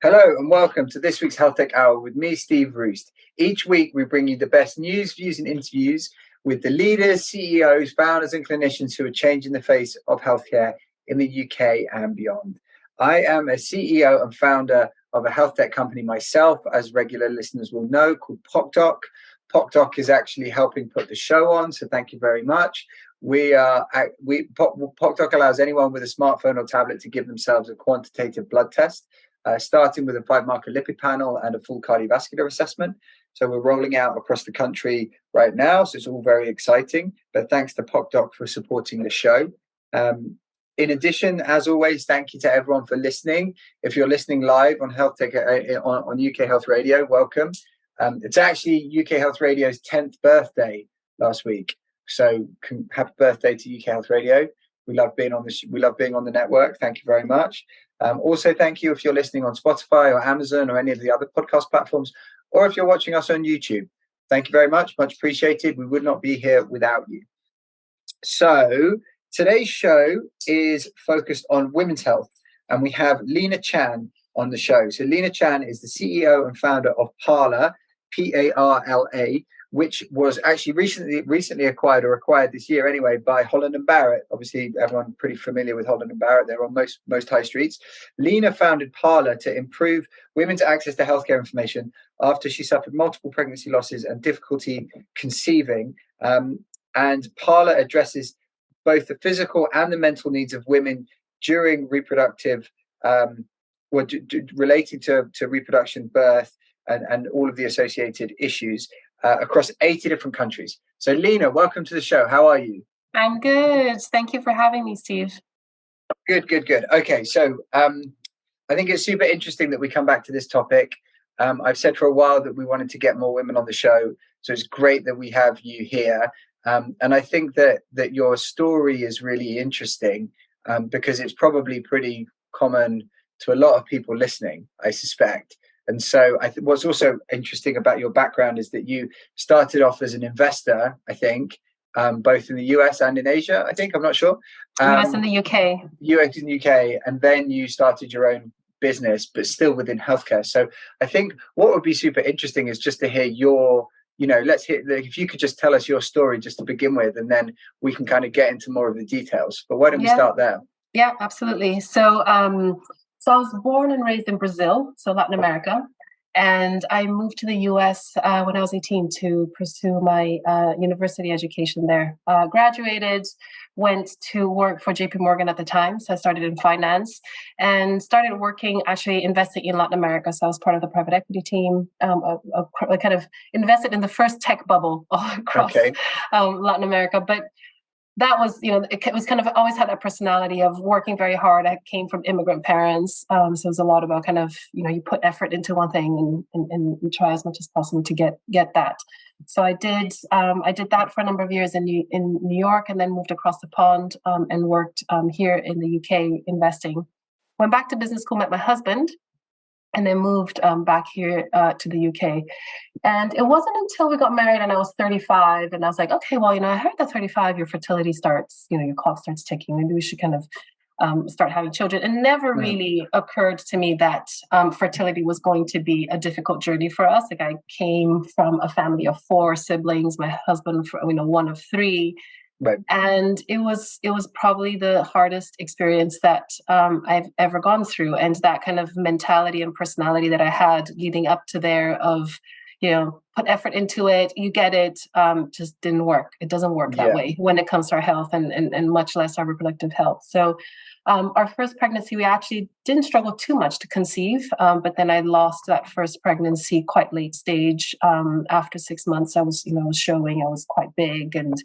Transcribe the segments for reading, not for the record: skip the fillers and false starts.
Hello and welcome to this week's HealthTech Hour with me, Steve Roest. Each week we bring you the best news, views and interviews with the leaders, CEOs, founders and clinicians who are changing the face of healthcare in the UK and beyond. I am a CEO and founder of a health tech company myself, as regular listeners will know, called PocDoc. PocDoc is actually helping put the show on, so thank you very much. PocDoc allows anyone with a smartphone or tablet to give themselves a quantitative blood test. Starting with a 5-marker lipid panel and a full cardiovascular assessment. So we're rolling out across the country right now. So it's all very exciting. But thanks to PocDoc for supporting the show. In addition, as always, thank you to everyone for listening. If you're listening live on HealthTech on UK Health Radio, welcome. It's actually UK Health Radio's 10th birthday last week. So happy birthday to UK Health Radio. We love being on the network. Thank you very much. Also, thank you if you're listening on Spotify or Amazon or any of the other podcast platforms, or if you're watching us on YouTube. Thank you very much. Much appreciated. We would not be here without you. So today's show is focused on women's health, and we have Lina Chan on the show. So Lina Chan is the CEO and founder of Parla, Parla, which was actually recently acquired this year anyway by Holland Barrett. Obviously, everyone pretty familiar with Holland Barrett. They're on most high streets. Lina founded Parla to improve women's access to healthcare information after she suffered multiple pregnancy losses and difficulty conceiving. And Parla addresses both the physical and the mental needs of women during reproductive, relating to reproduction, birth, and all of the associated issues. Across 80 different countries. So Lina, welcome to the show. How are you? I'm good. Thank you for having me, Steve. Good. Okay, so I think it's super interesting that we come back to this topic. I've said for a while that we wanted to get more women on the show, so it's great that we have you here. And I think that your story is really interesting because it's probably pretty common to a lot of people listening, I suspect. And so what's also interesting about your background is that you started off as an investor, I think, both in the US and in Asia, I think, I'm not sure. US and the UK. US and UK, and then you started your own business, but still within healthcare. So I think what would be super interesting is just to hear if you could just tell us your story just to begin with, and then we can kind of get into more of the details. But why don't we start there? Yeah, absolutely. So I was born and raised in Brazil, so Latin America, and I moved to the US when I was 18 to pursue my university education there. Graduated, went to work for JP Morgan at the time, so I started in finance and started working, actually investing in Latin America. So I was part of the private equity team. I kind of invested in the first tech bubble all across Latin America, but that was, it was kind of always had that personality of working very hard. I came from immigrant parents. So it was a lot about kind of, you put effort into one thing and try as much as possible to get that. So I did that for a number of years in New York, and then moved across the pond and worked here in the UK investing. Went back to business school, met my husband, and then moved back here to the UK. And it wasn't until we got married and I was 35, and I was like, okay, well, I heard that 35, your fertility starts, your clock starts ticking. Maybe we should kind of start having children. It never really occurred to me that fertility was going to be a difficult journey for us. Like, I came from a family of 4 siblings, my husband, one of 3. Right. And it was probably the hardest experience that I've ever gone through. And that kind of mentality and personality that I had leading up to there of, put effort into it, you get it, just didn't work. It doesn't work that way when it comes to our health and much less our reproductive health. So our first pregnancy, we actually didn't struggle too much to conceive, but then I lost that first pregnancy quite late stage. After 6 months, I was showing, I was quite big, and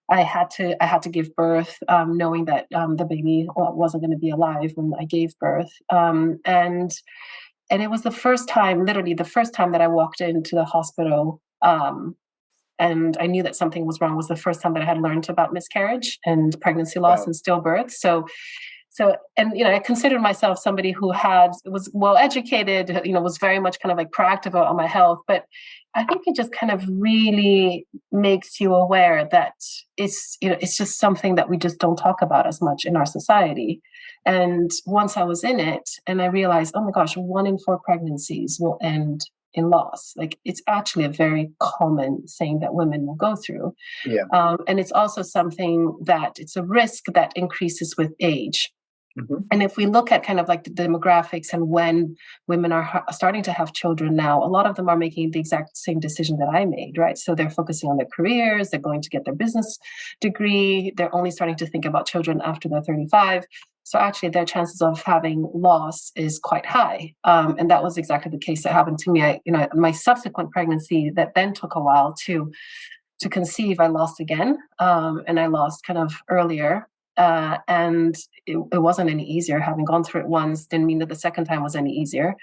I had to give birth, knowing that the baby wasn't going to be alive when I gave birth. And it was literally the first time that I walked into the hospital, and I knew that something was wrong. Was the first time that I had learned about miscarriage and pregnancy loss and stillbirth. So So, and, I considered myself somebody who was well educated, was very much kind of like proactive on my health. But I think it just kind of really makes you aware that it's just something that we just don't talk about as much in our society. And once I was in it and I realized, oh my gosh, 1 in 4 pregnancies will end in loss. Like, it's actually a very common thing that women will go through. Yeah. And it's also something that it's a risk that increases with age. Mm-hmm. And if we look at kind of like the demographics and when women are starting to have children now, a lot of them are making the exact same decision that I made, right? So they're focusing on their careers, they're going to get their business degree, they're only starting to think about children after they're 35. So actually their chances of having loss is quite high. And that was exactly the case that happened to me. My subsequent pregnancy that then took a while to conceive, I lost again. And I lost kind of earlier. And it wasn't any easier. Having gone through it once didn't mean that the second time was any easier.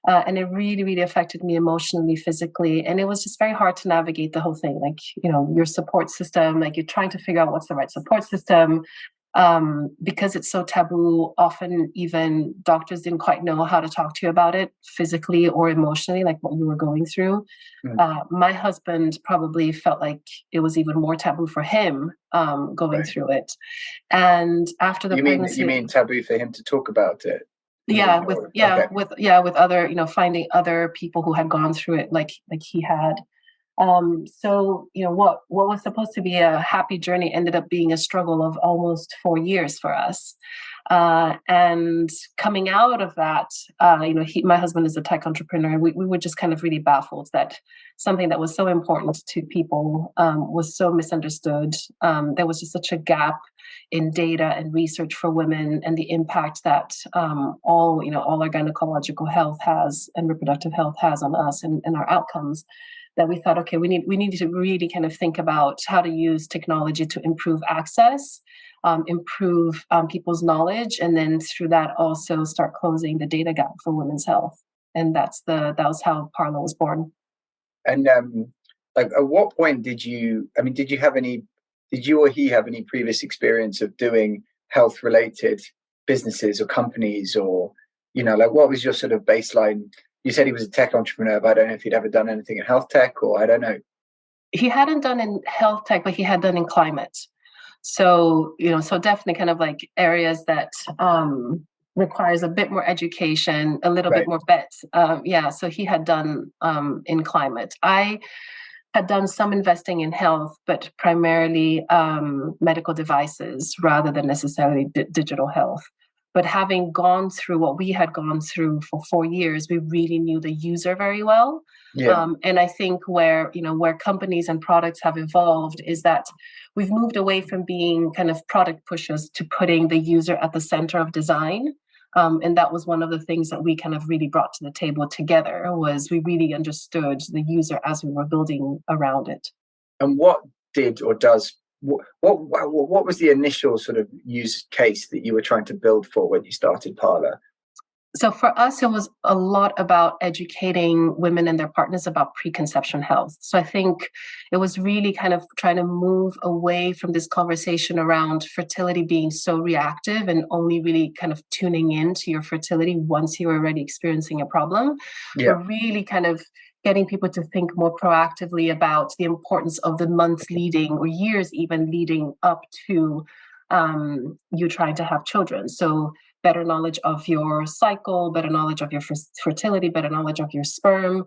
And it really, really affected me emotionally, physically. And it was just very hard to navigate the whole thing. Like, your support system, like you're trying to figure out what's the right support system. Because it's so taboo, often even doctors didn't quite know how to talk to you about it physically or emotionally, like what you were going through. My husband probably felt like it was even more taboo for him going Right. through it. And after the pregnancy, you mean taboo for him to talk about it? Yeah, with other, finding other people who had gone through it like he had. So, what was supposed to be a happy journey ended up being a struggle of almost 4 years for us. And coming out of that, my husband is a tech entrepreneur, and we were just kind of really baffled that something that was so important to people was so misunderstood. There was just such a gap in data and research for women, and the impact that all our gynecological health has and reproductive health has on us and our outcomes. That we thought, okay, we need to really kind of think about how to use technology to improve access, improve people's knowledge, and then through that also start closing the data gap for women's health. And that was how Parla was born. And like, at what point did you or he have any previous experience of doing health related businesses or companies, or like, what was your sort of baseline? You said he was a tech entrepreneur, but I don't know if he'd ever done anything in health tech, or I don't know. He hadn't done in health tech, but he had done in climate. So, so definitely kind of like areas that requires a bit more education, a little bit more bets. So he had done in climate. I had done some investing in health, but primarily medical devices rather than necessarily digital health. But having gone through what we had gone through for 4 years, we really knew the user very well. Yeah. And I think where companies and products have evolved is that we've moved away from being kind of product pushers to putting the user at the center of design. And that was one of the things that we kind of really brought to the table together, was we really understood the user as we were building around it. And what did or does what was the initial sort of use case that you were trying to build for when you started Parla? So for us, it was a lot about educating women and their partners about preconception health. So I think it was really kind of trying to move away from this conversation around fertility being so reactive and only really kind of tuning into your fertility once you're already experiencing a problem. Yeah. But really kind of getting people to think more proactively about the importance of the months leading, or years even leading up to you trying to have children. So better knowledge of your cycle, better knowledge of your fertility, better knowledge of your sperm.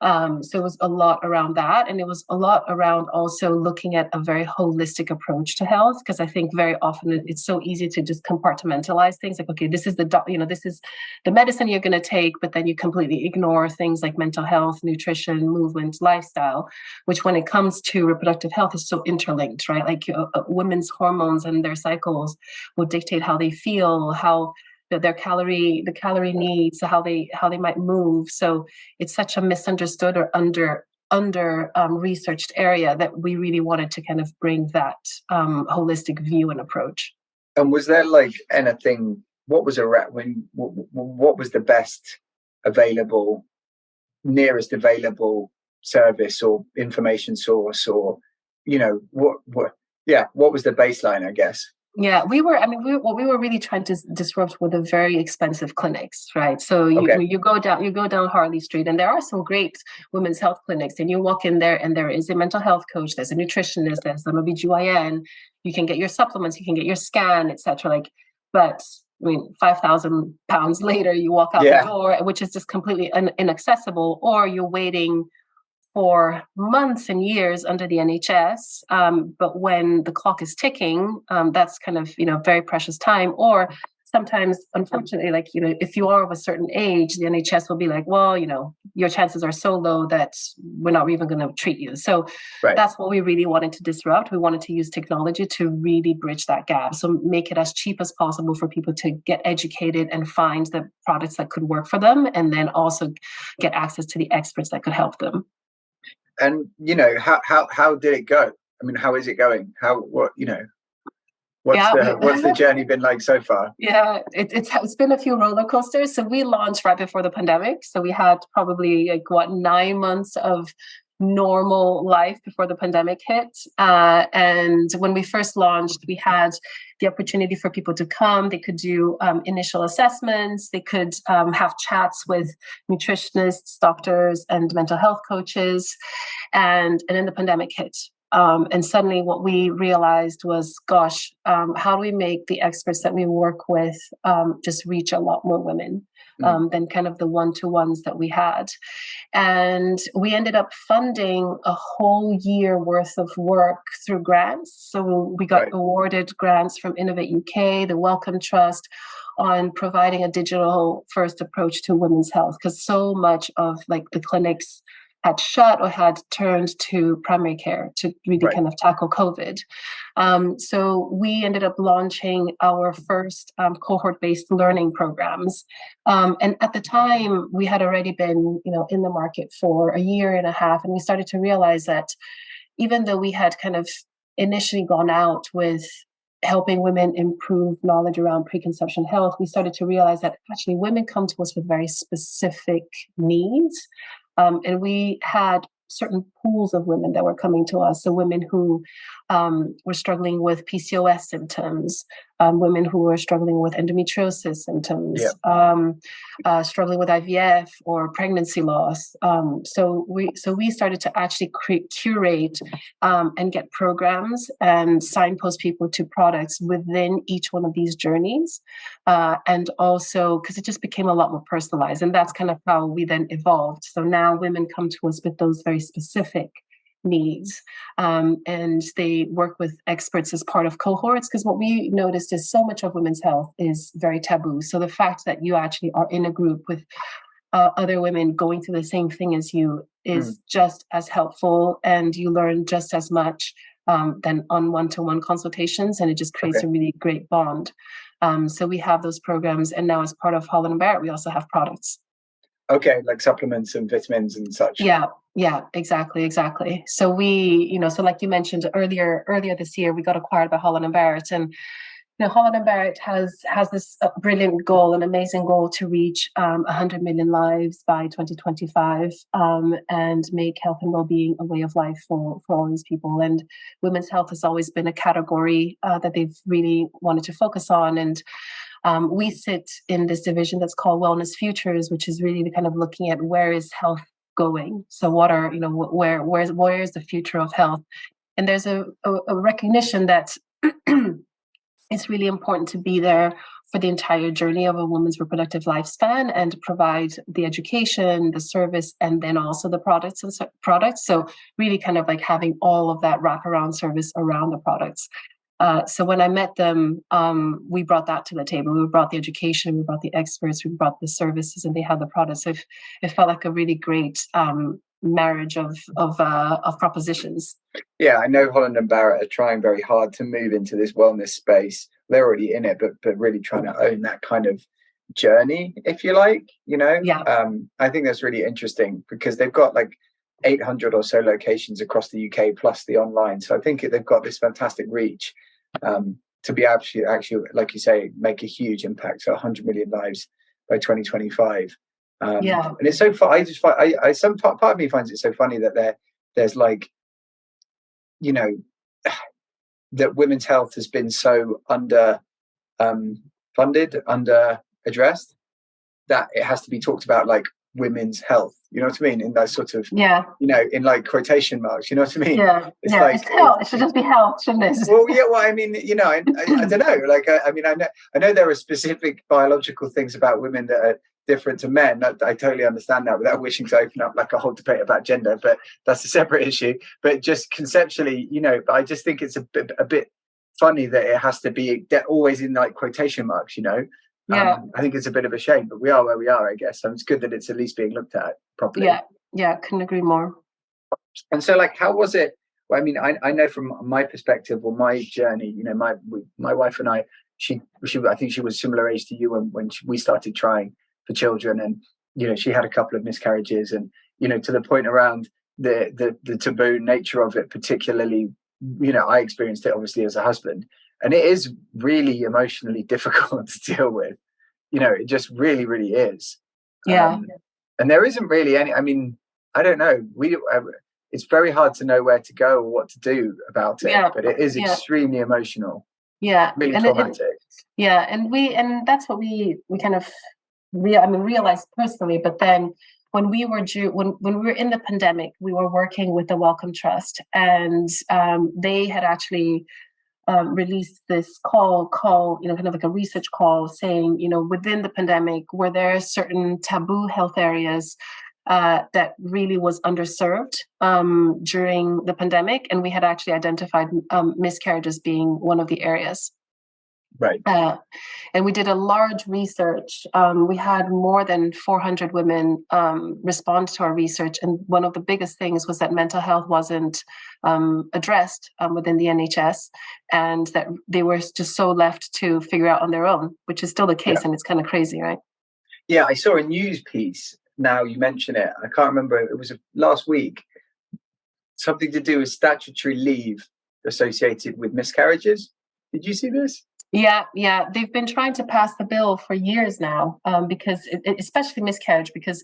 So it was a lot around that. And it was a lot around also looking at a very holistic approach to health, because I think very often it's so easy to just compartmentalize things. Like, okay, this is this is the medicine you're going to take, but then you completely ignore things like mental health, nutrition, movement, lifestyle, which when it comes to reproductive health is so interlinked, right? Like women's hormones and their cycles will dictate how they feel, how the calorie needs, how they might move. So it's such a misunderstood or under researched area that we really wanted to kind of bring that holistic view and approach. And was there like anything? What was what was the best available, nearest available service or information source, or what was the baseline, I guess? Yeah, what we were really trying to disrupt were the very expensive clinics, right? So you go down Harley Street, and there are some great women's health clinics, and you walk in there, and there is a mental health coach, there's a nutritionist, there's an OBGYN, you can get your supplements, you can get your scan, etc. Like, but I mean, £5,000 later, you walk out the door, which is just completely inaccessible, or you're waiting for months and years under the NHS. But when the clock is ticking, that's kind of, very precious time. Or sometimes, unfortunately, like, if you are of a certain age, the NHS will be like, well, your chances are so low that we're not even going to treat you. So that's what we really wanted to disrupt. We wanted to use technology to really bridge that gap. So make it as cheap as possible for people to get educated and find the products that could work for them, and then also get access to the experts that could help them. And how did it go? I mean, how is it going? What's the journey been like so far? Yeah, it's been a few roller coasters. So we launched right before the pandemic. So we had probably 9 months of normal life before the pandemic hit. And when we first launched, we had the opportunity for people to come. They could do initial assessments. They could have chats with nutritionists, doctors, and mental health coaches. And then the pandemic hit. And suddenly what we realized was, gosh, how do we make the experts that we work with just reach a lot more women than kind of the one-to-ones that we had? And we ended up funding a whole year worth of work through grants. So we got awarded grants from Innovate UK, the Wellcome Trust, on providing a digital first approach to women's health, because so much of the clinics had shut or had turned to primary care to really kind of tackle COVID. So we ended up launching our first cohort-based learning programs. And at the time, we had already been, in the market for a year and a half, and we started to realize that even though we had kind of initially gone out with helping women improve knowledge around preconception health, we started to realize that actually women come to us with very specific needs. And we had certain pools of women that were coming to us. So women who were struggling with PCOS symptoms, women who were struggling with endometriosis symptoms, struggling with IVF or pregnancy loss. So we started to actually curate and get programs and signpost people to products within each one of these journeys. And also because it just became a lot more personalized. And that's kind of how we then evolved. So now women come to us with those very specific needs, and they work with experts as part of cohorts, because what we noticed is so much of women's health is very taboo. So the fact that you actually are in a group with other women going through the same thing as you is just as helpful, and you learn just as much than on one-to-one consultations, and it just creates a really great bond. So we have those programs, and now as part of Holland Barrett, we also have products. Okay, like supplements and vitamins and such. Yeah, exactly. So we, so like you mentioned earlier this year, we got acquired by Holland Barrett, and Holland Barrett has this brilliant goal, an amazing goal to reach 100 million lives by 2025, and make health and well-being a way of life for all these people. And women's health has always been a category that they've really wanted to focus on. And we sit in this division that's called Wellness Futures, which is really kind of looking at where is health going. So what are, where is the future of health? And there's a recognition that it's really important to be there for the entire journey of a woman's reproductive lifespan and provide the education, the service, and then also the products. So really kind of like having all of that wraparound service around the products. So when I met them, we brought that to the table. We brought the education, we brought the experts, we brought the services, and they had the products. So it felt like a really great marriage of propositions. Yeah, I know Holland and Barrett are trying very hard to move into this wellness space. They're already in it, but really trying to own that kind of journey, if you like. I think that's really interesting because they've got like 800 or so locations across the UK plus the online. So I think they've got this fantastic reach to be actually, like you say, make a huge impact. So 100 million lives by 2025. And it's so fun. I just find some part of me finds it so funny that there's like, that women's health has been so funded, under addressed, that it has to be talked about like women's health. You know what I mean? In those sort of, in like quotation marks. You know what I mean? It's like it's health. It should just be health, shouldn't it? Well, yeah. Well, I mean, I don't know. Like, I mean, I know there are specific biological things about women that are different to men. I totally understand that, without wishing to open up like a whole debate about gender, but that's a separate issue. But just conceptually, I just think it's a bit funny that it has to be always in like quotation marks. I think it's a bit of a shame, but we are where we are, I guess. So it's good that it's at least being looked at properly. Yeah, couldn't agree more. And so, like, how was it? Well, I mean, I know from my perspective or my journey, my wife and I, she I think she was similar age to you when we started trying for children, and she had a couple of miscarriages, and to the point around the taboo nature of it, particularly, I experienced it obviously as a husband, and it is really emotionally difficult to deal with. It just really, really is. And there isn't really any. I mean, I don't know. It's very hard to know where to go or what to do about it. But it is extremely emotional. Really traumatic. And that's what we kind of realized personally. But then when we were when we were in the pandemic, we were working with the Wellcome Trust, and they had actually released this call, kind of like a research call, saying, within the pandemic, were there certain taboo health areas that really was underserved during the pandemic, and we had actually identified miscarriages being one of the areas. Right. And we did a large research. We had more than 400 women respond to our research. And one of the biggest things was that mental health wasn't addressed within the NHS, and that they were just so left to figure out on their own, which is still the case. And it's kind of crazy, right? Yeah, I saw a news piece. Now you mention it, I can't remember. It was last week. Something to do with statutory leave associated with miscarriages. Did you see this? Yeah. They've been trying to pass the bill for years now, because especially miscarriage, because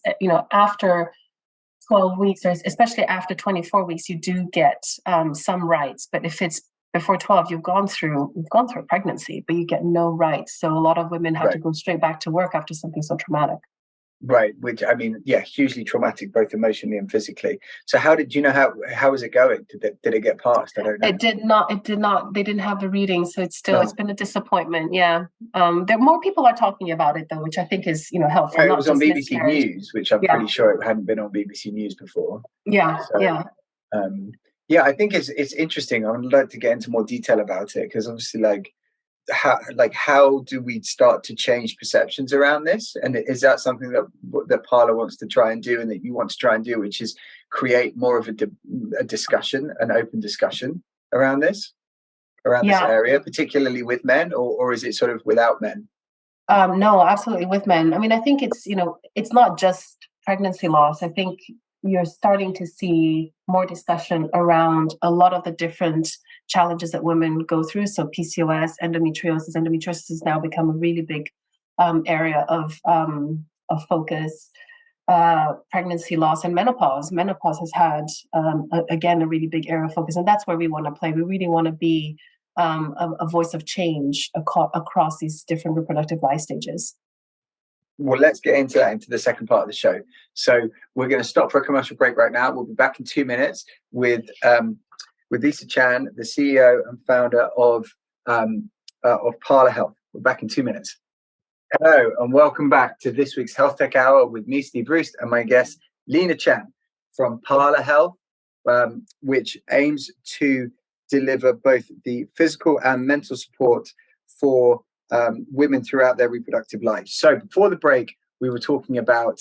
after 12 weeks, or especially after 24 weeks, you do get some rights. But if it's before 12, you've gone through a pregnancy, but you get no rights. So a lot of women have to go straight back to work after something so traumatic. Right, which I mean, hugely traumatic, both emotionally and physically. So how was it going? Did it get passed? I don't know. It did not. They didn't have the reading, so it's been a disappointment. Yeah. There more people are talking about it though, which I think is helpful. It was on BBC News, which I'm pretty sure it hadn't been on BBC News before. Yeah. I think it's interesting. I would like to get into more detail about it, because obviously, how do we start to change perceptions around this? And is that something that Parla wants to try and do, and that you want to try and do, which is create more of a discussion, an open discussion around this area, particularly with men, or is it sort of without men? No, absolutely with men. I mean, I think it's not just pregnancy loss. I think you're starting to see more discussion around a lot of the different challenges that women go through. So PCOS, endometriosis. Endometriosis has now become a really big area of focus. Pregnancy loss and menopause. Menopause has had, again, a really big area of focus. And that's where we want to play. We really want to be a voice of change across these different reproductive life stages. Well, let's get into the second part of the show. So we're going to stop for a commercial break right now. We'll be back in 2 minutes with Lina Chan, the CEO and founder of Parla Health. We're back in 2 minutes. Hello, and welcome back to this week's HealthTech Hour with me, Steve Roest, and my guest, Lina Chan from Parla Health, which aims to deliver both the physical and mental support for women throughout their reproductive lives. So before the break, we were talking about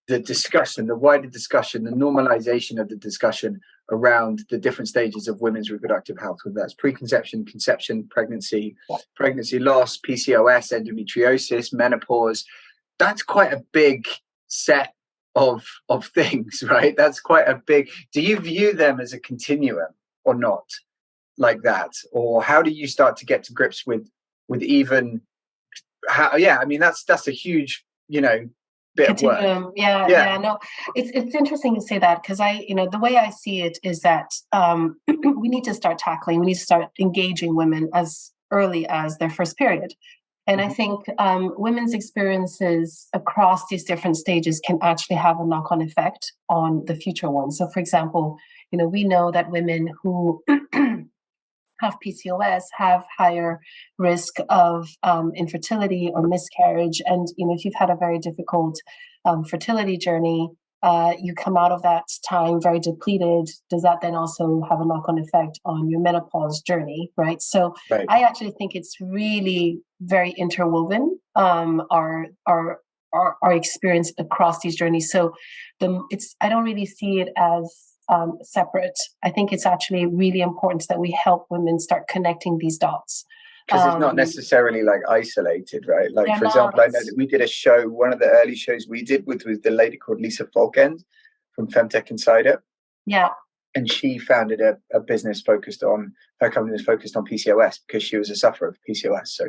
the discussion, the wider discussion, the normalization of the discussion around the different stages of women's reproductive health, whether that's preconception, conception, pregnancy loss, PCOS, endometriosis, menopause. That's quite a big set of things, right? That's quite a big. Do you view them as a continuum or not, like that? Or how do you start to get to grips with even how? Yeah, I mean that's a huge, bit continuum. of work. Yeah. No, it's interesting you say that, because the way I see it is that we need to start engaging women as early as their first period. And I think women's experiences across these different stages can actually have a knock-on effect on the future ones. So, for example, we know that women who have PCOS have higher risk of infertility or miscarriage. And, if you've had a very difficult fertility journey, you come out of that time very depleted. Does that then also have a knock-on effect on your menopause journey, right? So I actually think it's really very interwoven, our experience across these journeys. So I don't really see it as separate. I think it's actually really important that we help women start connecting these dots. Because it's not necessarily like isolated, right? Like, for example, I know that we did a show, one of the early shows we did with the lady called Lisa Falkend from Femtech Insider. Yeah. And she founded a business her company was focused on PCOS because she was a sufferer of PCOS. So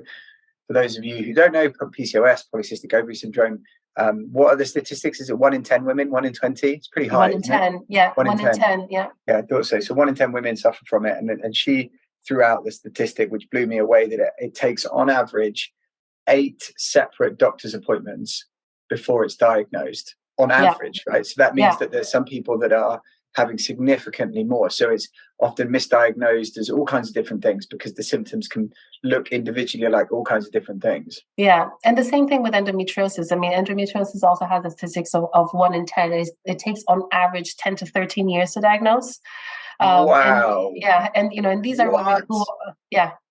for those of you who don't know, PCOS, polycystic ovary syndrome, what are the statistics? Is it 1 in 10 women, 1 in 20? It's pretty high. 1 in 10, yeah. 1 in 10, yeah. Yeah, I thought so. So 1 in 10 women suffer from it. And she threw out the statistic, which blew me away, that it takes on average 8 separate doctor's appointments before it's diagnosed, on average, right? So that means that there's some people that are having significantly more. So it's often misdiagnosed as all kinds of different things because the symptoms can look individually like all kinds of different things. Yeah. And the same thing with endometriosis. I mean, endometriosis also has a statistics of 1 in 10. It takes on average 10 to 13 years to diagnose. Wow. And these are women who,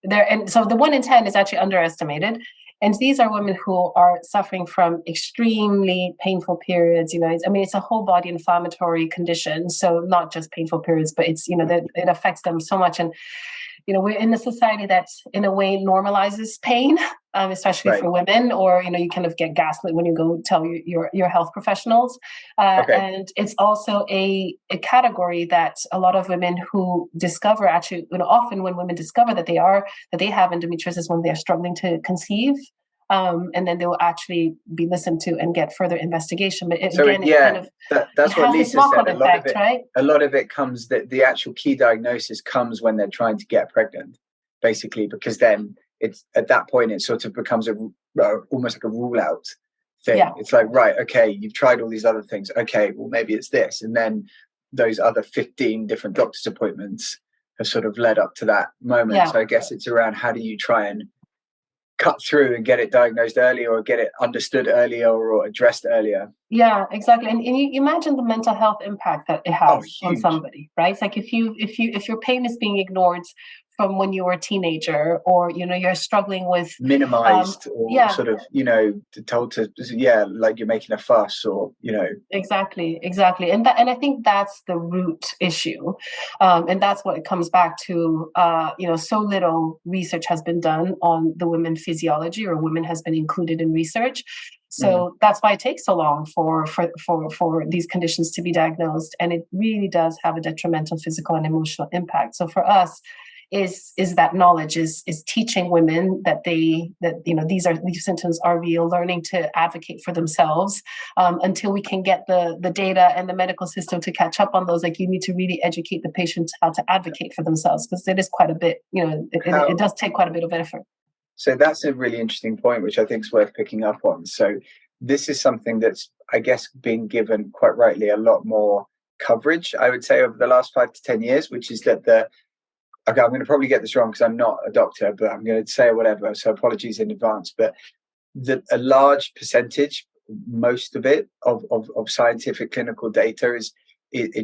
and so the 1 in 10 is actually underestimated. And these are women who are suffering from extremely painful periods. It's a whole body inflammatory condition. So not just painful periods, but it's, that it affects them so much. And, we're in a society that in a way normalizes pain, especially for women, or, you kind of get gaslit when you go tell your health professionals. And it's also a category that a lot of women who discover actually, often when women discover that they have endometriosis when they're struggling to conceive, and then they will actually be listened to and get further investigation. But that's what Lisa said. Right? A lot of it comes that the actual key diagnosis comes when they're trying to get pregnant, basically, because then it's at that point it sort of becomes almost like a rule out thing. Yeah. It's like, right, okay, you've tried all these other things. Okay, well, maybe it's this, and then those other 15 different doctor's appointments have sort of led up to that moment. Yeah. So I guess it's around how do you try and cut through and get it diagnosed earlier, or get it understood earlier, or addressed earlier. Yeah, exactly. And you imagine the mental health impact that it has on somebody, right? It's like if your pain is being ignored from when you were a teenager, or you're struggling with minimized, or sort of told to like you're making a fuss, or exactly, and I think that's the root issue, and that's what it comes back to. So little research has been done on the women physiology, or women has been included in research. So that's why it takes so long for these conditions to be diagnosed, and it really does have a detrimental physical and emotional impact. So for us, is that knowledge is teaching women that these symptoms are real, learning to advocate for themselves, until we can get the data and the medical system to catch up on those. Like, you need to really educate the patient how to advocate for themselves, because it is quite a bit, it does take quite a bit of effort. So that's a really interesting point, which I think is worth picking up on. So this is something that's, I guess, been given quite rightly a lot more coverage, I would say, over the last 5 to 10 years, which is that I'm going to probably get this wrong because I'm not a doctor, but I'm going to say whatever. So apologies in advance. But a large percentage, most of it, of scientific clinical data is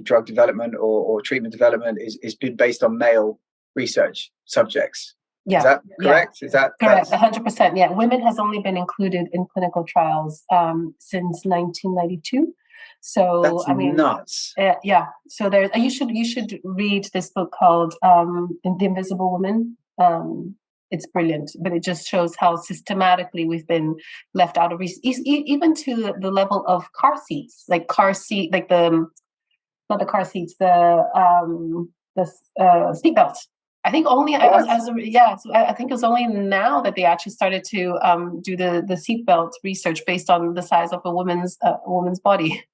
drug development or treatment development is been based on male research subjects. Yeah. Is that correct? Yeah. Is that correct? 100%. Yeah. Women has only been included in clinical trials since 1992. So that's nuts. Yeah. So you should read this book called The Invisible Woman. It's brilliant, but it just shows how systematically we've been left out of research, even to the level of car seats, not the car seats, the seatbelts. I think only I think it was only now that they actually started to do the seatbelt research based on the size of a woman's body.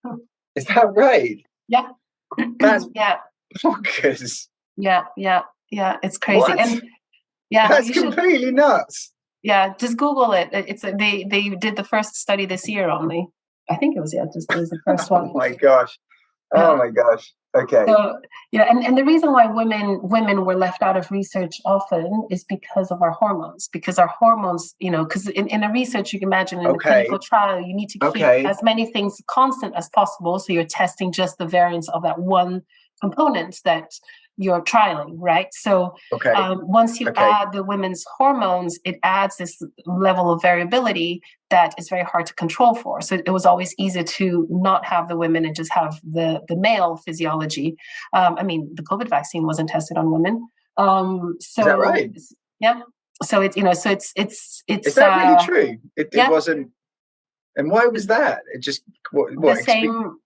Is that right? Yeah. That's yeah. bonkers. Yeah. It's crazy. What? And yeah, That's completely nuts. Yeah, just Google it. It's they did the first study this year only. I think it was just it was the first one. Oh my gosh. Oh my gosh. Okay. So and the reason why women were left out of research often is because of our hormones. Because our hormones, because in a research, you can imagine in a clinical trial, you need to keep as many things constant as possible. So you're testing just the variance of that one component that you're trialing, right? So once you add the women's hormones, it adds this level of variability that is very hard to control for. So it was always easier to not have the women and just have the male physiology. I mean, the COVID vaccine wasn't tested on women. So is that right? Yeah. So it's it's. Is that really true? It wasn't. And why was that? It just the same.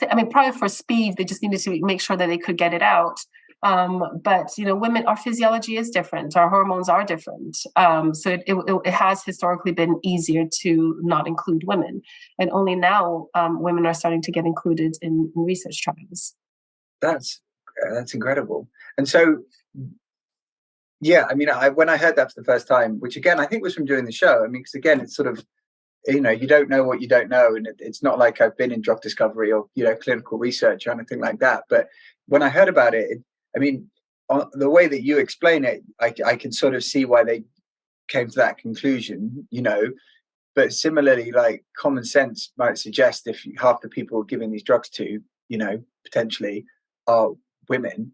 I mean, probably for speed, they just needed to make sure that they could get it out. But women, our physiology is different. Our hormones are different. So it has historically been easier to not include women, and only now women are starting to get included in research trials. That's incredible. And so, yeah, I mean, when I heard that for the first time, which again I think was from doing the show. I mean, because again, it's sort of you don't know what you don't know, and it's not like I've been in drug discovery or clinical research or anything like that. But when I heard about it, I mean, the way that you explain it, I can sort of see why they came to that conclusion, But similarly, like common sense might suggest if half the people giving these drugs to, potentially are women.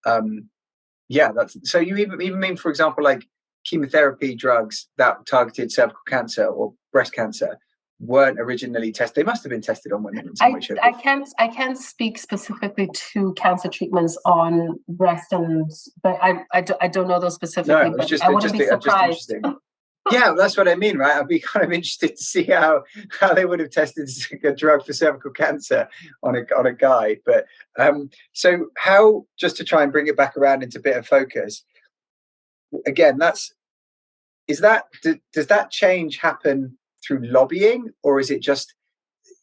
That's so. You even mean, for example, like chemotherapy drugs that targeted cervical cancer or breast cancer weren't originally tested. They must have been tested on women in some way, shape, or form. I can't speak specifically to cancer treatments on breast, but I don't know those specifically. No, I wouldn't be surprised. Yeah, that's what I mean, right? I'd be kind of interested to see how they would have tested a drug for cervical cancer on a guy. But so how, just to try and bring it back around into a bit of focus, again, does that change happen through lobbying, or is it just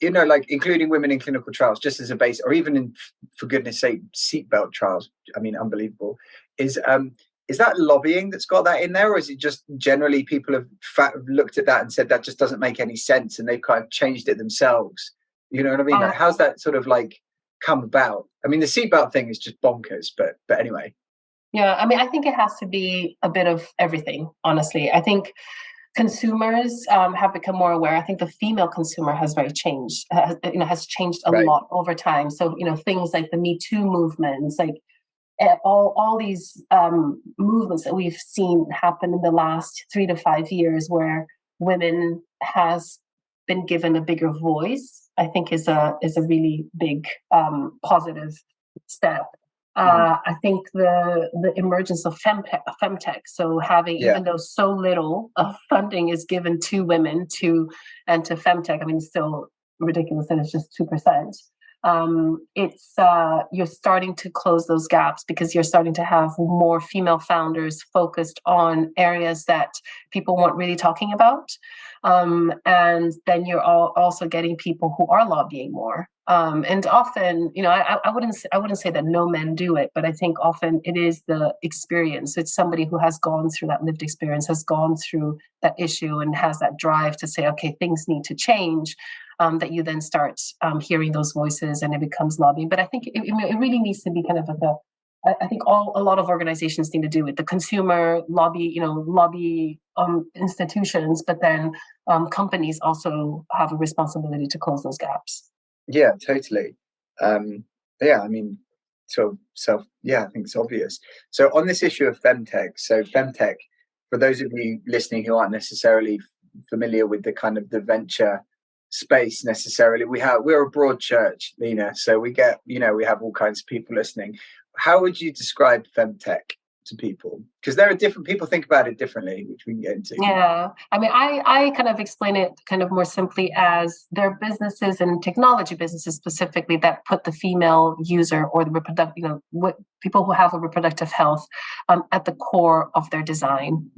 like including women in clinical trials just as a base, or even in, for goodness sake, seatbelt trials? I mean, unbelievable. Is that lobbying that's got that in there, or is it just generally people have looked at that and said that just doesn't make any sense, and they've kind of changed it themselves? You know what I mean? Like, how's that sort of like come about? I mean, the seatbelt thing is just bonkers, but anyway. Yeah, I mean, I think it has to be a bit of everything, honestly. I think consumers have become more aware. I think the female consumer has changed a lot over time. So, things like the Me Too movements, like all these movements that we've seen happen in the last 3 to 5 years, where women has been given a bigger voice, I think is a really big positive step. I think the emergence of femtech, so having, even though so little of funding is given to women to femtech, I mean, it's still ridiculous that it's just 2%. It's you're starting to close those gaps because you're starting to have more female founders focused on areas that people weren't really talking about, and then you're also getting people who are lobbying more. And often, I wouldn't say that no men do it, but I think often it is the experience. It's somebody who has gone through that lived experience, has gone through that issue, and has that drive to say, okay, things need to change. That you then start hearing those voices, and it becomes lobbying. But I think it really needs to be kind of I think a lot of organizations need to do it. The consumer lobby, lobby institutions, but then companies also have a responsibility to close those gaps. Yeah, totally. I mean, I think it's obvious. So on this issue of femtech, for those of you listening who aren't necessarily familiar with the kind of the venture space necessarily, we're a broad church, Lina, so we get we have all kinds of people listening. How would you describe femtech? to people? Because there are different people think about it differently, which we can get into. Yeah, I mean, I kind of explain it kind of more simply as there are businesses and technology businesses specifically that put the female user or the reproductive, people who have a reproductive health at the core of their design.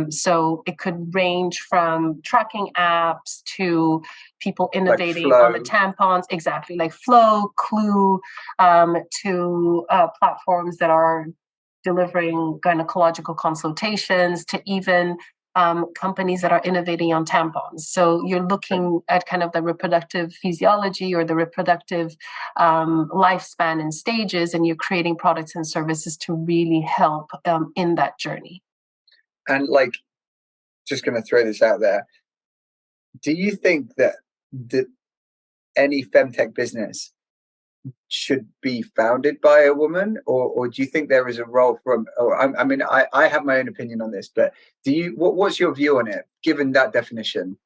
So it could range from tracking apps to people innovating like on the tampons, exactly, like Flow, Clue, to platforms that are delivering gynecological consultations, to even companies that are innovating on tampons. So you're looking at kind of the reproductive physiology or the reproductive lifespan and stages, and you're creating products and services to really help in that journey. And like, just going to throw this out there. Do you think that any femtech business should be founded by a woman, or do you think there is a role for? I mean, I have my own opinion on this, but what's your view on it, given that definition?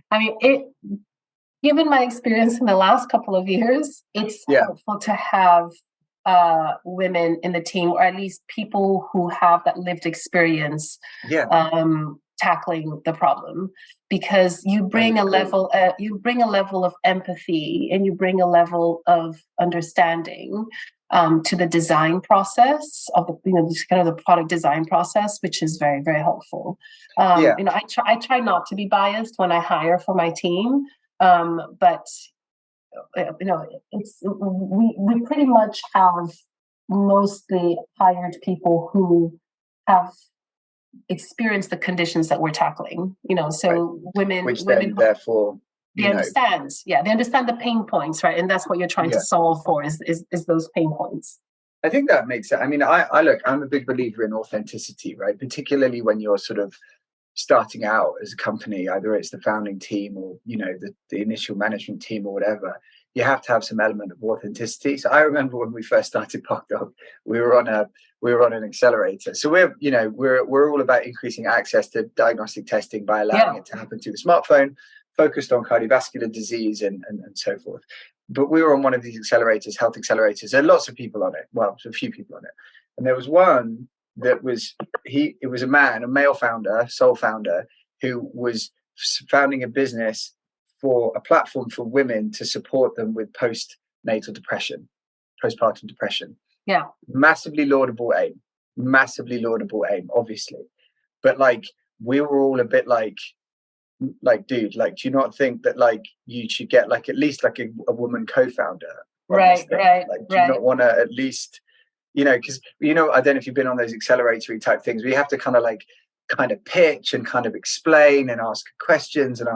I mean, given my experience in the last couple of years, it's helpful to have women in the team, or at least people who have that lived experience tackling the problem, because you bring a level of empathy, and you bring a level of understanding to the design process of the kind of the product design process, which is very, very helpful. I try not to be biased when I hire for my team, but we pretty much have mostly hired people who have experienced the conditions that we're tackling. So women, therefore they understand. Yeah, they understand the pain points, right? And that's what you're trying to solve for is those pain points. I think that makes sense. I mean, I'm a big believer in authenticity, right? Particularly when you're sort of starting out as a company, either it's the founding team or the initial management team or whatever. You have to have some element of authenticity. So I remember when we first started PocDoc, we were on an accelerator. So we're all about increasing access to diagnostic testing by allowing it to happen through the smartphone, focused on cardiovascular disease and so forth. But we were on one of these accelerators, health accelerators. There are lots of people on it. Well, a few people on it. And there was one that was, it was a male founder, sole founder, who was founding a business for a platform for women to support them with postpartum depression. Yeah. Massively laudable aim, obviously. But we were all a bit dude, do you not think that you should get at least a woman co-founder? Right. Do you not want to at least, because I don't know if you've been on those acceleratory type things, where you have to kind of pitch and kind of explain and ask questions and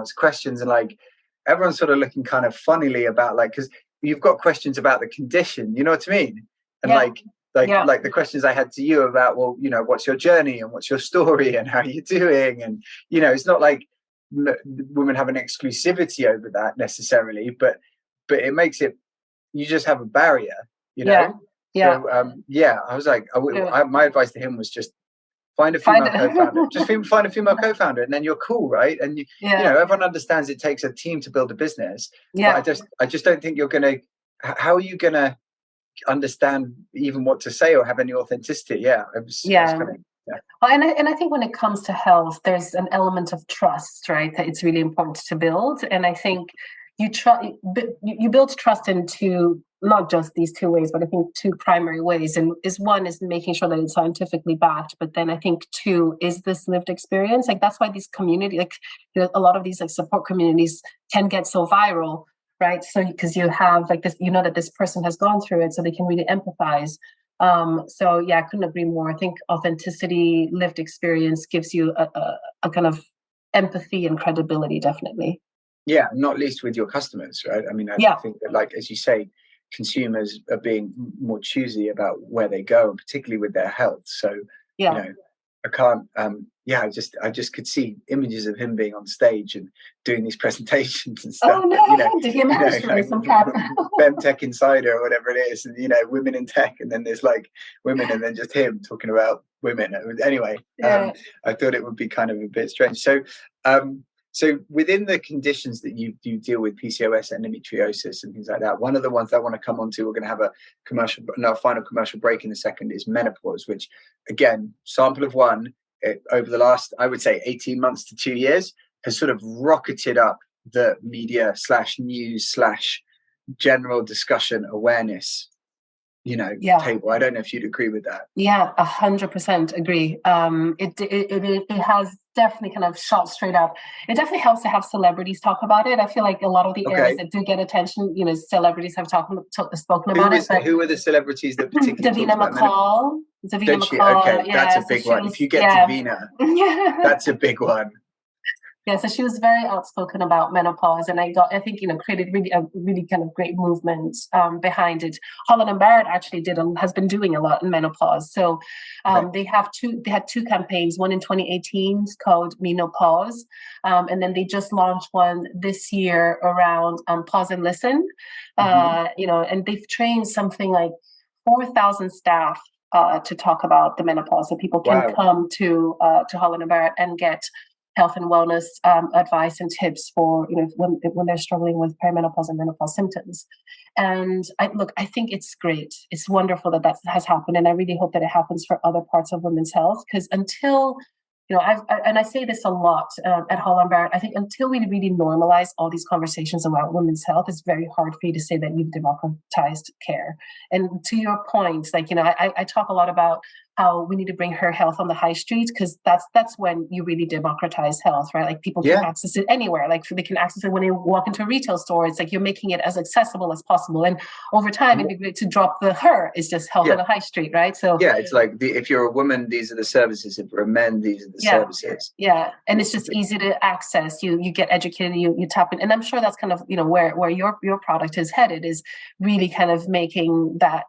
everyone's sort of looking kind of funnily about because you've got questions about the condition, you know what I mean? And like the questions I had to you about, well, what's your journey and what's your story and how are you doing? And, it's not like women have an exclusivity over that necessarily, but it makes it, you just have a barrier, So, I was like, my advice to him was just find a female co-founder. Just find a female co-founder, and then you're cool, right? And everyone understands it takes a team to build a business. Yeah. But I just don't think you're gonna. How are you gonna understand even what to say or have any authenticity? Well, and I think when it comes to health, there's an element of trust, right? That it's really important to build, and I think you build trust into not just these two ways, but I think two primary ways. And one is making sure that it's scientifically backed, but then I think two is this lived experience. That's why these community, a lot of these support communities can get so viral, right? So because you have this, that this person has gone through it, so they can really empathize. I couldn't agree more. I think authenticity, lived experience gives you a kind of empathy and credibility, definitely. Yeah, not least with your customers, right? I mean, I think that, as you say, consumers are being more choosy about where they go, and particularly with their health. So, I can't. I just could see images of him being on stage and doing these presentations and stuff. Oh no! Did he manage to raise some cap? Femtech Insider or whatever it is, and women in tech, and then there's women, and then just him talking about women. Anyway, I thought it would be kind of a bit strange. So, So within the conditions that you deal with, PCOS, endometriosis, and things like that, one of the ones that I want to come on to, we're going to have a final commercial break in a second, is menopause, which, again, sample of one, over the last, I would say, 18 months to 2 years, has sort of rocketed up the media / news / general discussion awareness, table. I don't know if you'd agree with that. Yeah, 100% agree. It has definitely kind of shot straight up. It definitely helps to have celebrities talk about it. I feel like a lot of the areas that do get attention, celebrities have spoken about it. But who are the celebrities that particularly Davina McCall? Davina McCall. Okay, yeah, that's a big one. If you get Davina, that's a big one. Yeah, so she was very outspoken about menopause, and I think created a really kind of great movement behind it. Holland Barrett actually has been doing a lot in menopause. So they had two campaigns, one in 2018 called Menopause, and then they just launched one this year around Pause and Listen. And they've trained something like 4,000 staff to talk about the menopause, so people can come to Holland Barrett and get health and wellness advice and tips for when they're struggling with perimenopause and menopause symptoms. And I think it's great. It's wonderful that has happened, and I really hope that it happens for other parts of women's health, because until I say this a lot at Holland Barrett, I think until we really normalize all these conversations about women's health, it's very hard for you to say that you've democratized care. And to your point, I talk a lot about how we need to bring her health on the high street, because that's when you really democratize health, right? Like people can access it anywhere. Like they can access it when they walk into a retail store. It's like you're making it as accessible as possible. And over time, it'd be great to drop the her. It's just health on the high street, right? So it's like if you're a woman, these are the services. If you're a man, these are the services. Yeah, and it's just easy to access. You get educated. You tap in, and I'm sure that's kind of where your product is headed, is really kind of making that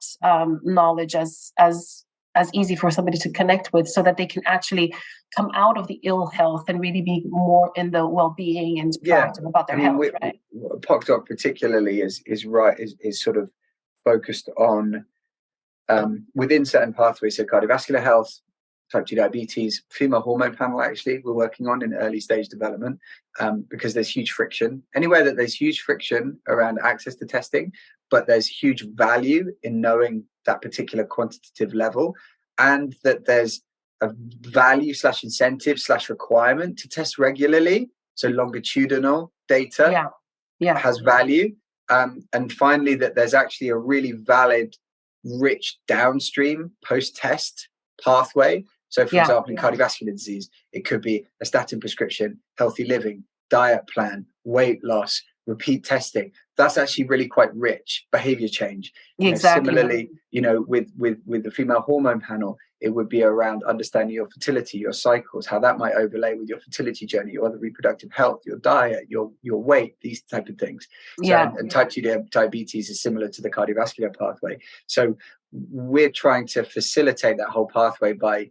knowledge as easy for somebody to connect with, so that they can actually come out of the ill health and really be more in the well-being and proactive about their health. Right? PocDoc particularly is sort of focused on within certain pathways, so cardiovascular health, type 2 diabetes, female hormone panel. Actually, we're working on in early stage development, because there's huge friction anywhere that there's huge friction around access to testing, but there's huge value in knowing that particular quantitative level, and that there's a value / incentive / requirement to test regularly. So longitudinal data has value, and finally that there's actually a really valid, rich downstream post-test pathway. So for example, in cardiovascular disease, it could be a statin prescription, healthy living, diet plan, weight loss, repeat testing. That's actually really quite rich. Behavior change. Similarly, with the female hormone panel, it would be around understanding your fertility, your cycles, how that might overlay with your fertility journey, your other reproductive health, your diet, your weight, these type of things. And type 2 diabetes is similar to the cardiovascular pathway. So we're trying to facilitate that whole pathway by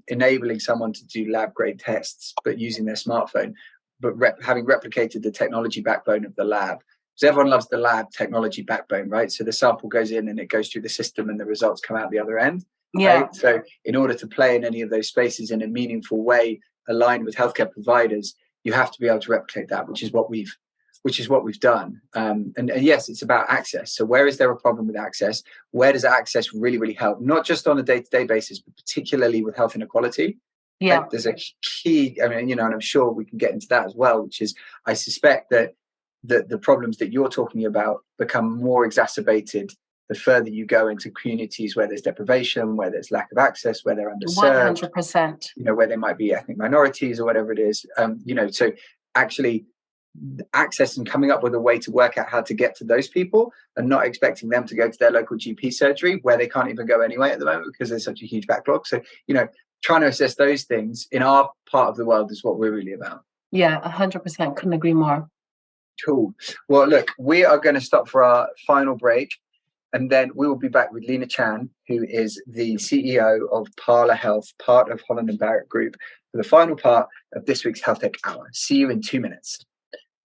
enabling someone to do lab grade tests, but using their smartphone, but having replicated the technology backbone of the lab. So everyone loves the lab technology backbone, right? So the sample goes in and it goes through the system and the results come out the other end. Right? So in order to play in any of those spaces in a meaningful way, aligned with healthcare providers, you have to be able to replicate that, which is what we've done. And yes, it's about access. So where is there a problem with access? Where does access really, really help? Not just on a day-to-day basis, but particularly with health inequality. Right? There's a key, and I'm sure we can get into that as well, which is I suspect that the problems that you're talking about become more exacerbated the further you go into communities where there's deprivation, where there's lack of access, where they're underserved, 100%, where they might be ethnic minorities or whatever it is. So actually access and coming up with a way to work out how to get to those people and not expecting them to go to their local GP surgery where they can't even go anyway at the moment because there's such a huge backlog. So, trying to assess those things in our part of the world is what we're really about. Yeah, 100%. Couldn't agree more. Cool. Well, look, we are going to stop for our final break, and then we will be back with Lina Chan, who is the CEO of Parla Health, part of Holland Barrett Group, for the final part of this week's HealthTech Hour. See you in 2 minutes.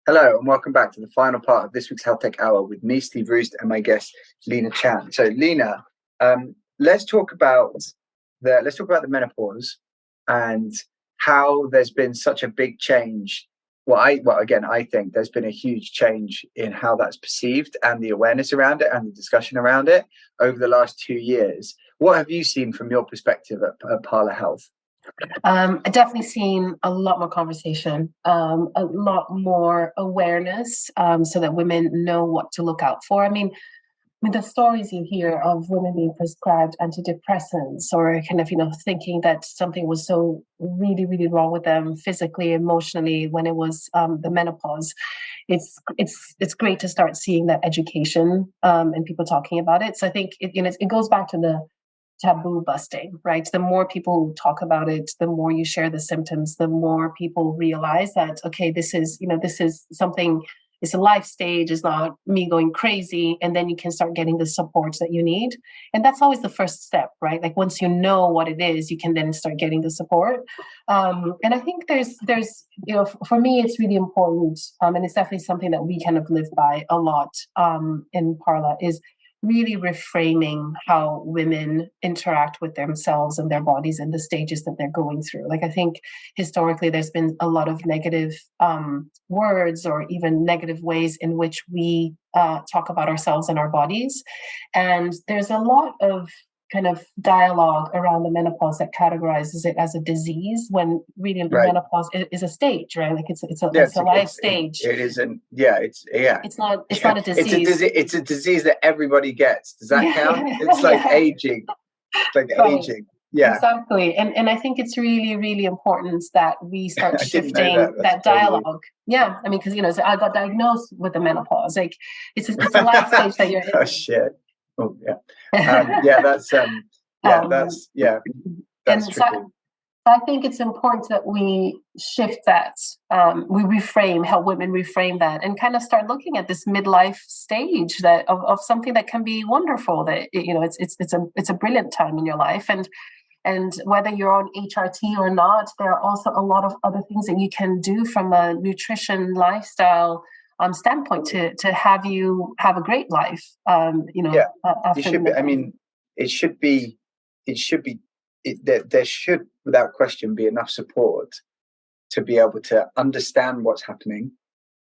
Hello, and welcome back to the final part of this week's HealthTech Hour with me, Steve Roest, and my guest, Lina Chan. So, Lina, let's talk about the menopause and how there's been such a big change Again, I think there's been a huge change in how that's perceived and the awareness around it and the discussion around it over the last 2 years. What have you seen from your perspective at Parla Health? I've definitely seen a lot more conversation, a lot more awareness, so that women know what to look out for. I mean, the stories you hear of women being prescribed antidepressants or kind of, thinking that something was so really, really wrong with them physically, emotionally, when it was the menopause. It's great to start seeing that education and people talking about it. So I think it goes back to the taboo busting, right? The more people talk about it, the more you share the symptoms, the more people realize that, okay, this is something. It's a life stage, it's not me going crazy. And then you can start getting the support that you need. And that's always the first step, right? Like once you know what it is, you can then start getting the support. And I think there's, for me, it's really important. And it's definitely something that we kind of live by a lot in Parla, is really reframing how women interact with themselves and their bodies and the stages that they're going through. Like, I think historically there's been a lot of negative words or even negative ways in which we talk about ourselves and our bodies. And there's a lot of kind of dialogue around the menopause that categorizes it as a disease, when really menopause is a stage, right? Like it's a life stage. It isn't. Yeah, it's not a disease. It's a disease that everybody gets. Does that count? It's like aging. It's like aging. Yeah, exactly. And I think it's really, really important that we start shifting that dialogue. Yeah, I mean, because I got diagnosed with the menopause. Like it's a life stage that you're in. Oh shit. Oh yeah. That's and tricky. So I think it's important that we shift that. We reframe how women reframe that, and kind of start looking at this midlife stage that of something that can be wonderful. That it's a brilliant time in your life, and whether you're on HRT or not, there are also a lot of other things that you can do from a nutrition lifestyle standpoint to have you have a great life. It should be. I mean, it should be. There should, without question, be enough support to be able to understand what's happening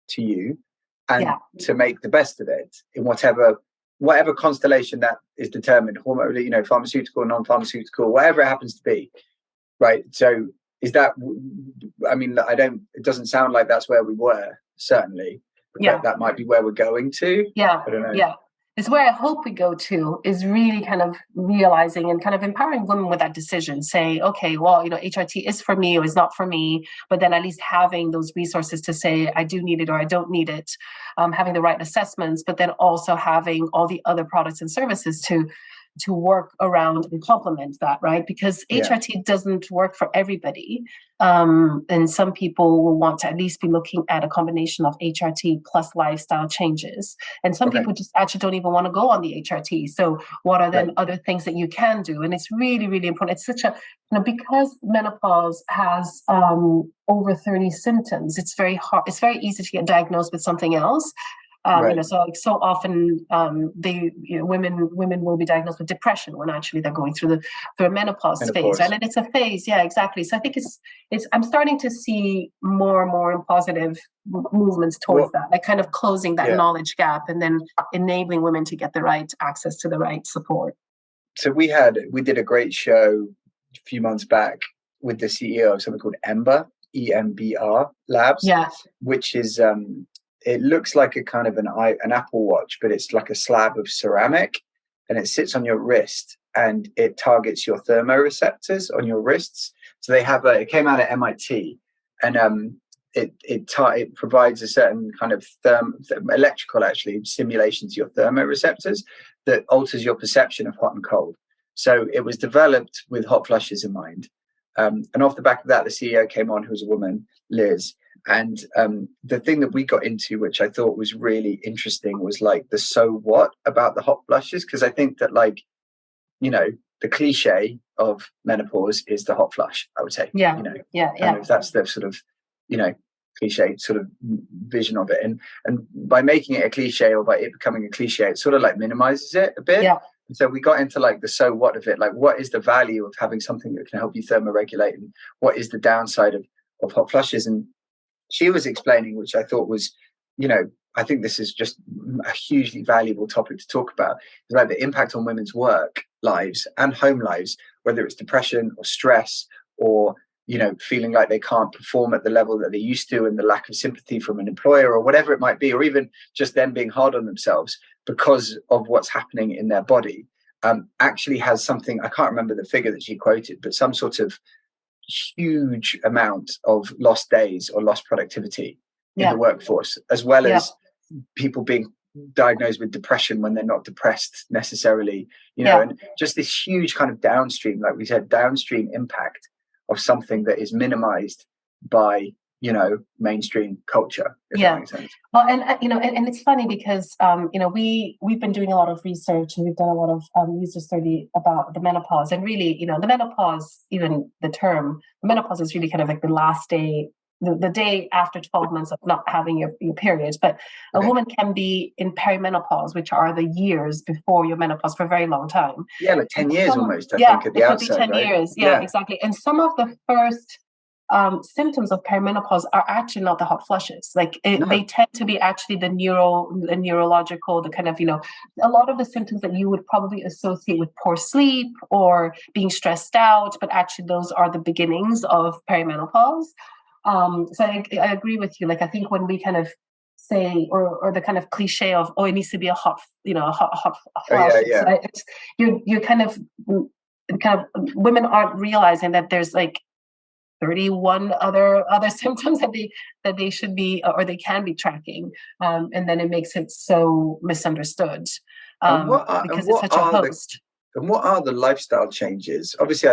to you and to make the best of it in whatever constellation that is determined, hormone, pharmaceutical, non-pharmaceutical, whatever it happens to be, right? So is that? I mean, it doesn't sound like that's where we were, certainly. That might be where we're going to. Yeah. I don't know. Yeah. It's where I hope we go to, is really kind of realizing and kind of empowering women with that decision, saying, okay, well, HRT is for me or is not for me, but then at least having those resources to say, I do need it or I don't need it, having the right assessments, but then also having all the other products and services to work around and complement that, right? Because HRT doesn't work for everybody. And some people will want to at least be looking at a combination of HRT plus lifestyle changes. And some people just actually don't even want to go on the HRT. So what are then other things that you can do? And it's really, really important. It's such a, because menopause has over 30 symptoms, it's very hard. It's very easy to get diagnosed with something else. So often women will be diagnosed with depression when actually they're going through the menopause phase, right? And it's a phase, exactly. So I think it's I'm starting to see more and more positive movements towards that, like kind of closing that knowledge gap and then enabling women to get the right access to the right support. So we did a great show a few months back with the CEO of something called EMBR Labs, which is it looks like a kind of an Apple Watch, but it's like a slab of ceramic, and it sits on your wrist and it targets your thermoreceptors on your wrists. So they have it came out at MIT, and it provides a certain kind of electrical stimulation to your thermoreceptors that alters your perception of hot and cold. So it was developed with hot flushes in mind. And off the back of that, the CEO came on, who was a woman, Liz. And the thing that we got into, which I thought was really interesting, was like the so what about the hot flushes? Because I think that, the cliche of menopause is the hot flush, I would say. If that's the sort of, cliche sort of vision of it. And by making it a cliche, or by it becoming a cliche, it sort of like minimizes it a bit. Yeah. And so we got into like the so what of it, like what is the value of having something that can help you thermoregulate, and what is the downside of hot flushes? And she was explaining, which I thought was, I think this is just a hugely valuable topic to talk about, is like the impact on women's work lives and home lives, whether it's depression or stress or, feeling like they can't perform at the level that they used to, and the lack of sympathy from an employer or whatever it might be, or even just them being hard on themselves because of what's happening in their body, actually has something, I can't remember the figure that she quoted, but some sort of huge amount of lost days or lost productivity in the workforce, as well as people being diagnosed with depression when they're not depressed necessarily, and just this huge kind of downstream, like we said, downstream impact of something that is minimized by, mainstream culture, if that makes sense. Well, and it's funny because, we've been doing a lot of research, and we've done a lot of user study about the menopause, and really, the menopause, even the term menopause is really kind of like the last day, the day after 12 months of not having your periods. But a woman can be in perimenopause, which are the years before your menopause, for a very long time. Yeah, like 10 years almost, I think, at the outset. It could be 10 years. Yeah, exactly. And some of the first symptoms of perimenopause are actually not the hot flushes. Like they tend to be actually the neurological, the kind of, a lot of the symptoms that you would probably associate with poor sleep or being stressed out, but actually those are the beginnings of perimenopause. So I agree with you. Like, I think when we kind of say, or the kind of cliche of, it needs to be a hot flush. You're kind of women aren't realizing that there's like 31 other symptoms that they should be, or they can be tracking. And then it makes it so misunderstood because it's such a host. And what are the lifestyle changes? Obviously,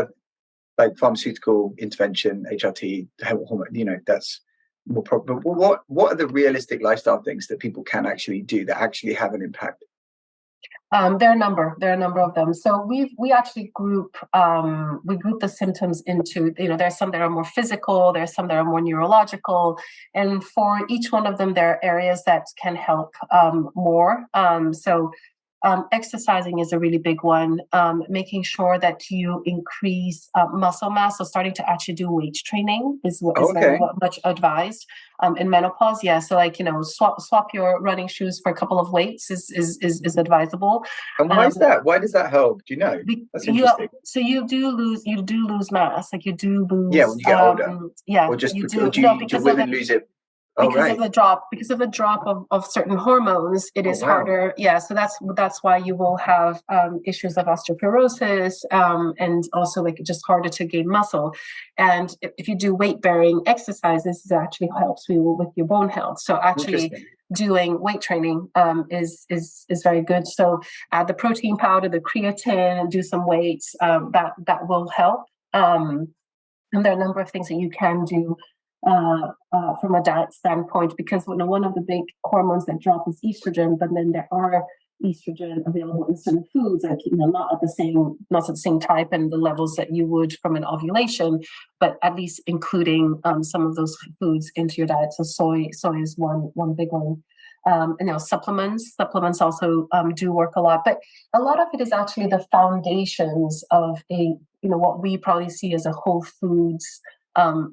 like pharmaceutical intervention, HRT, hormone, that's more problem. But what are the realistic lifestyle things that people can actually do that actually have an impact? There are a number of them. So we actually group the symptoms into, there's some that are more physical, there's some that are more neurological, and for each one of them, there are areas that can help more. So exercising is a really big one. Making sure that you increase muscle mass. So starting to actually do weight training is very much advised in menopause. Yeah. So like, swap your running shoes for a couple of weights is advisable. And why is that? Why does that help? Do you know? That's interesting. So you do lose mass. Like you do lose. Yeah, when you get older. Yeah. Or just you do women lose it? Because of the drop of certain hormones, it is harder. Yeah, so that's why you will have issues of osteoporosis, and also like just harder to gain muscle. And if you do weight bearing exercises, it actually helps you with your bone health. So actually doing weight training is very good. So add the protein powder, the creatine, do some weights. That will help. And there are a number of things that you can do from a diet standpoint, because one of the big hormones that drop is estrogen, but then there are estrogen available in certain foods, like not at the same type and the levels that you would from an ovulation, but at least including some of those foods into your diet. So soy is one big one. Supplements also do work a lot, but a lot of it is actually the foundations of what we probably see as a whole foods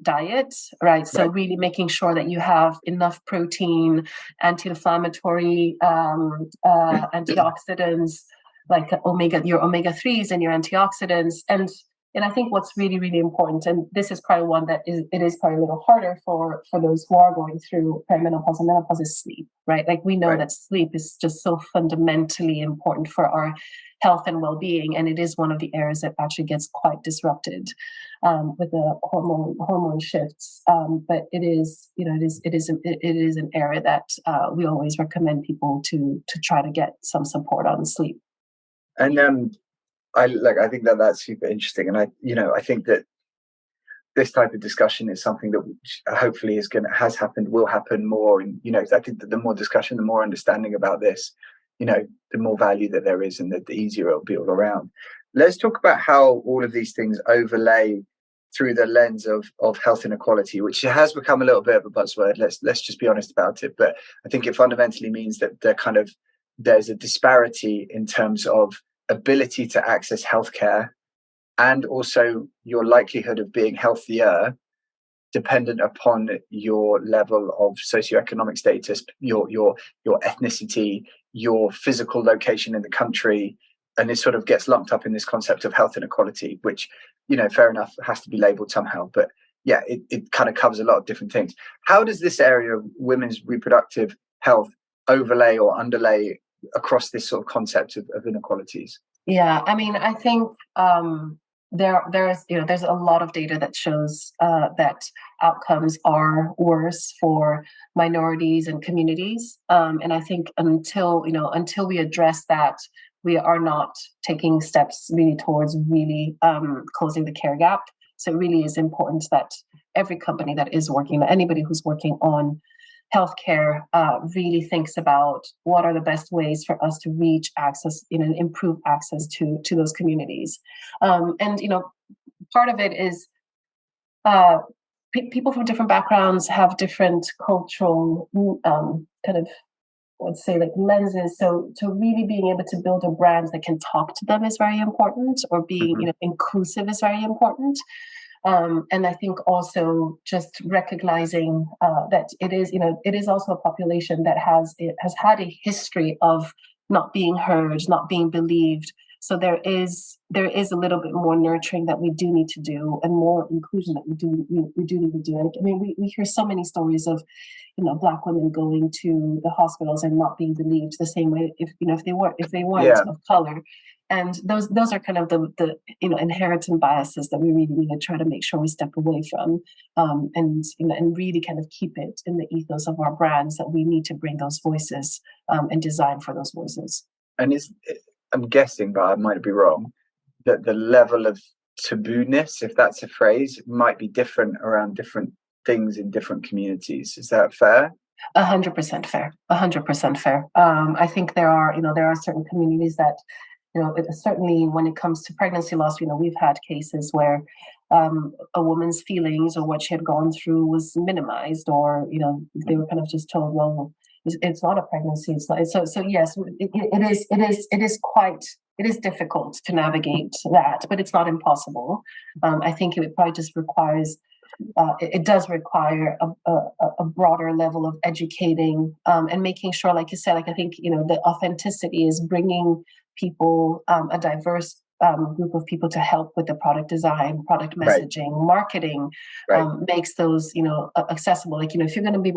diet, right? So really making sure that you have enough protein, anti-inflammatory, antioxidants, like your omega-3s and your antioxidants. And I think what's really, really important, and this is probably one that is probably a little harder for those who are going through perimenopause and menopause, is sleep, right? Like we know that sleep is just so fundamentally important for our health and well-being, and it is one of the areas that actually gets quite disrupted with the hormone shifts. But it is an area that we always recommend people to try to get some support on sleep. And I think that's super interesting, and I think that this type of discussion is something that hopefully has happened, will happen more. And I think that the more discussion, the more understanding about this, the more value that there is, and the easier it'll be all around. Let's talk about how all of these things overlay through the lens of health inequality, which has become a little bit of a buzzword. Let's just be honest about it. But I think it fundamentally means that there's a disparity in terms of ability to access healthcare, and also your likelihood of being healthier dependent upon your level of socioeconomic status, your ethnicity, your physical location in the country, and it sort of gets lumped up in this concept of health inequality, which, fair enough, has to be labeled somehow. But yeah, it kind of covers a lot of different things. How does this area of women's reproductive health overlay or underlay across this sort of concept of inequalities? Yeah, I mean, I think there's a lot of data that shows that outcomes are worse for minorities and communities, and I think until we address that, we are not taking steps really towards really closing the care gap. So it really is important that every company that is working, anybody who's working on healthcare, really thinks about what are the best ways for us to reach access, and improve access to those communities. And part of it is people from different backgrounds have different cultural kind of, let's say, like lenses. So really being able to build a brand that can talk to them is very important, or being inclusive is very important. And I think also just recognizing that it is also a population that has had a history of not being heard, not being believed. So there is a little bit more nurturing that we do need to do, and more inclusion that we do need to do. I mean, we hear so many stories of Black women going to the hospitals and not being believed the same way if they weren't of color. And those are kind of the inherent biases that we really need to try to make sure we step away from, and really kind of keep it in the ethos of our brands that we need to bring those voices and design for those voices. And I'm guessing, but I might be wrong, that the level of taboo-ness, if that's a phrase, might be different around different things in different communities. Is that fair? 100% fair. 100% fair. I think there are certain communities that, certainly when it comes to pregnancy loss, we've had cases where a woman's feelings or what she had gone through was minimized, or they were kind of just told, well, it's not a pregnancy. It's not. So yes, it is difficult to navigate that, but it's not impossible. I think it probably just requires. It does require a broader level of educating and making sure, like you said, I think the authenticity is bringing people, a diverse group of people, to help with the product design, product messaging, marketing, makes those accessible. Like if you're going to be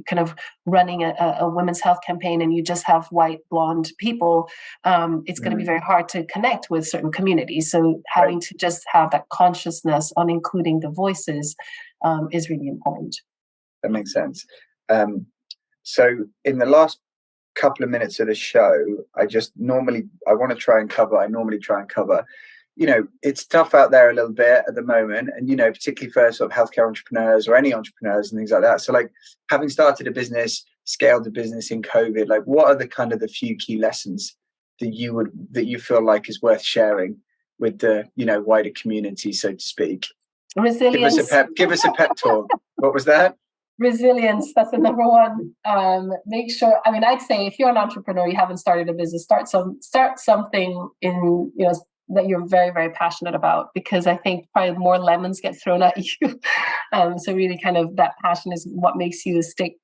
kind of running a women's health campaign and you just have white blonde people, it's going to be very hard to connect with certain communities. So having to just have that consciousness on including the voices is really important. That makes sense. So in the last couple of minutes of the show, I want to try and cover, it's tough out there a little bit at the moment, and particularly for sort of healthcare entrepreneurs or any entrepreneurs and things like that. So like, having started a business, scaled a business in COVID, like what are the few key lessons that you feel like is worth sharing with the wider community, so to speak? Resilience. Give us a pep talk. What was that? Resilience, that's the number one. Make sure, I'd say if you're an entrepreneur, you haven't started a business, start something in, that you're very, very passionate about, because I think probably more lemons get thrown at you. So really kind of that passion is what makes you stick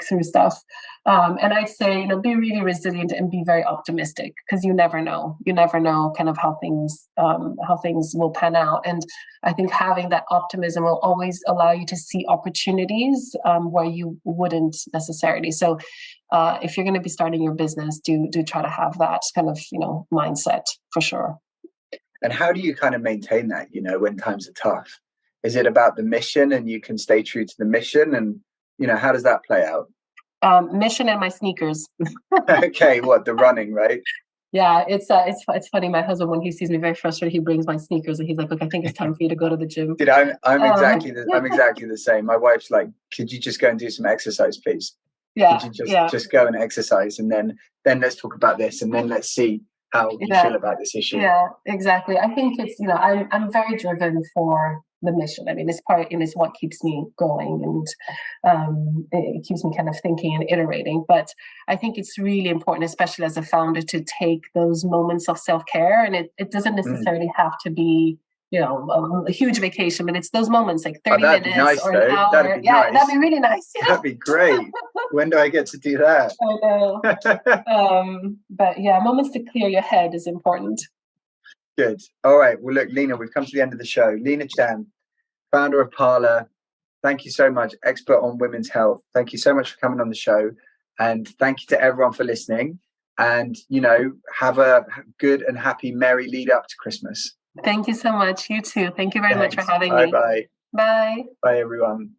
through stuff. And I'd say, be really resilient and be very optimistic, because you never know kind of how things will pan out. And I think having that optimism will always allow you to see opportunities where you wouldn't necessarily. So if you're going to be starting your business, do try to have that kind of, mindset for sure. And how do you kind of maintain that, when times are tough? Is it about the mission and you can stay true to the mission? And, how does that play out? Mission and my sneakers. Okay, the running, right? Yeah, it's funny. My husband, when he sees me very frustrated, he brings my sneakers and he's like, "Look, I think it's time for you to go to the gym." Dude, I'm exactly the same. My wife's like, "Could you just go and do some exercise, please? Yeah, could you just go and exercise, and then let's talk about this, and then let's see how you feel about this issue." Yeah, exactly. I think it's I'm very driven for the mission. It's what keeps me going, and it keeps me kind of thinking and iterating. But I think it's really important, especially as a founder, to take those moments of self-care, and it doesn't necessarily have to be a huge vacation, but it's those moments like 30 that'd minutes be nice, or though. an hour. That'd be Yeah, nice. that'd be really nice. Yeah. That'd be great. When do I get to do that? I know. But yeah, moments to clear your head is important. Good. All right. Well, look, Lina, we've come to the end of the show. Lina Chan, founder of Parla. Thank you so much. Expert on women's health. Thank you so much for coming on the show. And thank you to everyone for listening. And, have a good and happy, merry lead up to Christmas. Thank you so much. You too. Thank you very much for having me. Bye-bye. Bye. Bye, everyone.